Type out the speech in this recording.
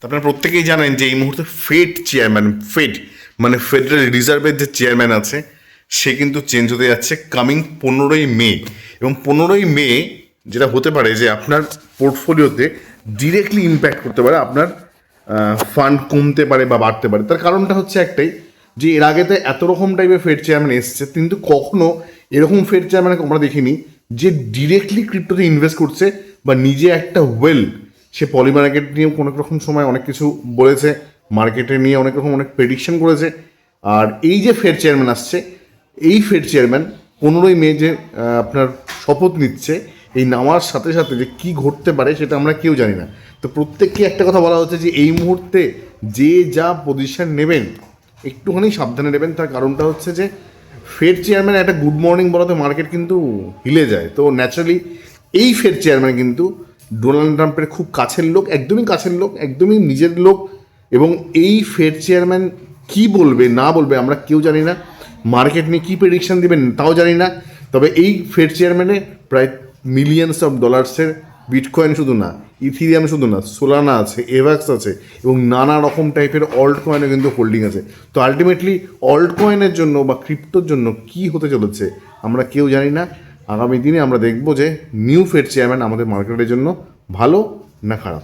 আপনারা প্রত্যেকেই জানেন যে এই মুহূর্তে ফেড মানে ফেডারেল রিজার্ভের যে চেয়ারম্যান আছে সে কিন্তু চেঞ্জ হতে যাচ্ছে কামিং 15ই মে। এবং 15ই মে যেটা হতে পারে যে আপনার পোর্টফোলিওতে ডিরেক্টলি ইম্প্যাক্ট করতে পারে, আপনার ফান্ড কমতে পারে বা বাড়তে পারে। তার কারণটা হচ্ছে একটাই, যে এর আগেতে এত রকম টাইপের ফেড চেয়ারম্যান এসছে, কিন্তু কখনো এরকম ফেড চেয়ারম্যান আমরা দেখিনি যে ডিরেক্টলি ক্রিপ্টোতে ইনভেস্ট করছে বা নিজে একটা সে পলি মার্কেট নিয়ে কোনো রকম সময় অনেক কিছু বলেছে, মার্কেটে নিয়ে অনেক রকম অনেক প্রেডিকশন করেছে। আর এই যে ফেড চেয়ারম্যান আসছে, এই ফেড চেয়ারম্যান 15ই মে যে আপনার শপথ নিচ্ছে, এই নামার সাথে সাথে যে কী ঘটতে পারে সেটা আমরা কেউ জানি না। তো প্রত্যেককে একটা কথা বলা হচ্ছে যে এই মুহূর্তে যে যা পজিশন নেবেন একটুখানি সাবধানে নেবেন। তার কারণটা হচ্ছে যে ফেড চেয়ারম্যান একটা গুড মর্নিং বলাতে মার্কেট কিন্তু হিলে যায়। তো ন্যাচারালি এই ফেড চেয়ারম্যান কিন্তু ডোনাল্ড ট্রাম্পের খুব কাছের লোক, একদমই কাছের লোক, একদমই নিজের লোক। এবং এই ফেড চেয়ারম্যান কি বলবে না বলবে আমরা কেউ জানি না, মার্কেট নিয়ে কী প্রেডিকশন দেবেন তাও জানি না। তবে এই ফেড চেয়ারম্যানে প্রায় মিলিয়নস অফ ডলার্সের বিটকয়েন শুধু না, ইথিরিয়াম শুধু না, সোলানা আছে, এভাক্স আছে এবং নানা রকম টাইপের অল্ট কয়েনও কিন্তু হোল্ডিং আছে। তো আলটিমেটলি অল্ট কয়েনের জন্য বা ক্রিপ্টোর জন্য কি হতে চলেছে আমরা কেউ জানি না। আগামী দিনে আমরা দেখব যে নিউ ফেড চেয়ারম্যান আমাদের মার্কেটের জন্য ভালো না খারাপ।